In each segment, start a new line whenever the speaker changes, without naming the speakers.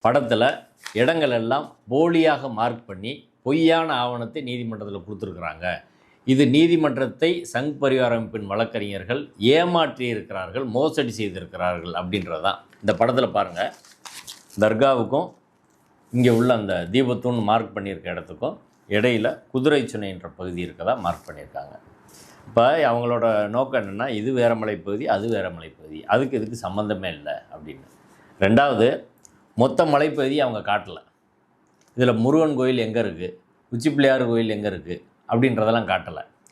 படத்தில் இடங்கள் எல்லாம் போலியாக மார்க் பண்ணி பொய்யான ஆவணத்தை நீதிமன்றத்தில் கொடுத்துருக்குறாங்க. இது நீதிமன்றத்தை சங் பரிவார அமைப்பின் வழக்கறிஞர்கள் ஏமாற்றி இருக்கிறார்கள், மோசடி செய்திருக்கிறார்கள் அப்படின்றதான். இந்த படத்தில் பாருங்கள், தர்காவுக்கும் இங்கே உள்ள அந்த தீபத்தூண் மார்க் பண்ணியிருக்க இடத்துக்கும் இடையில் குதிரை சுனை என்ற பகுதி இருக்கதா மார்க் பண்ணியிருக்காங்க. இப்போ அவங்களோட நோக்கம் என்னென்னா, இது வேறு மலைப்பகுதி, அது வேறு மலைப்பகுதி, அதுக்கு இதுக்கு சம்மந்தமே இல்லை அப்படின்னு. ரெண்டாவது, மொத்த மலைப்பகுதி அவங்க காட்டலை. இதில் முருகன் கோயில் எங்கே இருக்குது, உச்சி பிள்ளையார் கோயில் எங்கே இருக்குது அப்படின்றதெல்லாம்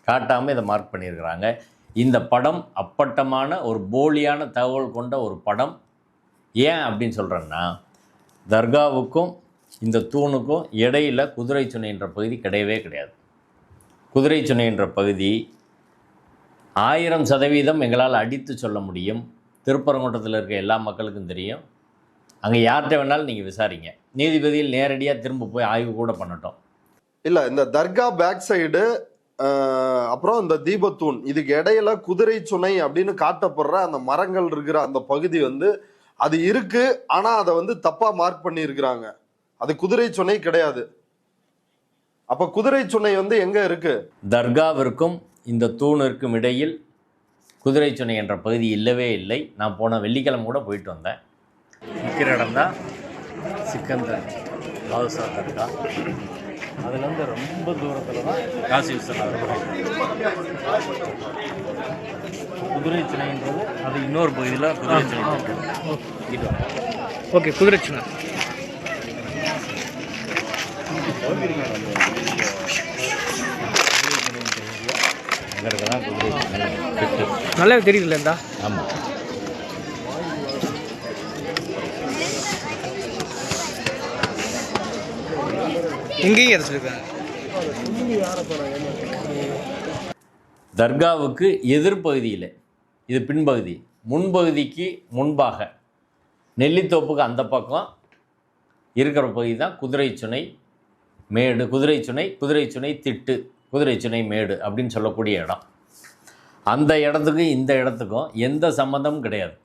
காட்டாமல் இதை மார்க் பண்ணியிருக்கிறாங்க. இந்த படம் அப்பட்டமான ஒரு போலியான தகவல் கொண்ட ஒரு படம். ஏன் அப்படின்னு சொல்கிறேன்னா, தர்காவுக்கும் இந்த தூணுக்கும் இடையில் குதிரை சுனை என்ற பகுதி கிடையவே கிடையாது. குதிரை சுனை என்ற பகுதி 1000% எங்களால் அடித்து சொல்ல முடியும். திருப்பரங்குன்றத்தில் இருக்க எல்லா மக்களுக்கும் தெரியும். அங்கே யார்கிட்ட வேணாலும் நீங்கள் விசாரிங்க. நீதிபதியில் நேரடியாக திரும்ப போய் ஆய்வு கூட பண்ணட்டும்.
இல்லை, இந்த தர்கா பேக் சைடு அப்புறம் இந்த தீபத்தூண் இதுக்கு இடையில குதிரை சுனை அப்படின்னு காட்டப்படுற அந்த மரங்கள் இருக்கிற அந்த பகுதி அது இருக்கு. ஆனா அதை தப்பா மார்க் பண்ணி இருக்கிறாங்க. அது குதிரை சுனை கிடையாது. அப்ப குதிரை சுனை எங்க இருக்கு?
தர்காவிற்கும் இந்த தூணிற்கும் இடையில் குதிரை சுனை என்ற பகுதி இல்லவே இல்லை. நான் போன வெள்ளிக்கிழமை கூட போயிட்டு வந்தேன். நிற்கிற இடம் தான் சிக்கந்தர் பாதுஷா தர்கா. அதுலேருந்து ரொம்ப தூரத்தில் தான் காசி விஸ்வநாதர். குதிரை சுனைன்றது அது இன்னொரு பகுதியில் குதிரை சுனை.
ஓகே, குதிரை சுனை நல்லா தெரியுதுல்ல இருந்தா.
ஆமாம்,
எங்கேயும் இறச்சிருக்காங்க.
தர்காவுக்கு எதிர்பகுதியில் இது பின்பகுதி, முன்பகுதிக்கு முன்பாக நெல்லித்தோப்புக்கு அந்த பக்கம் இருக்கிற பகுதி தான் குதிரை சுனை மேடு, குதிரை சுனை திட்டு, குதிரை சுனை மேடு அப்படின்னு சொல்லக்கூடிய இடம். அந்த இடத்துக்கும் இந்த இடத்துக்கும் எந்த சம்மந்தமும் கிடையாது.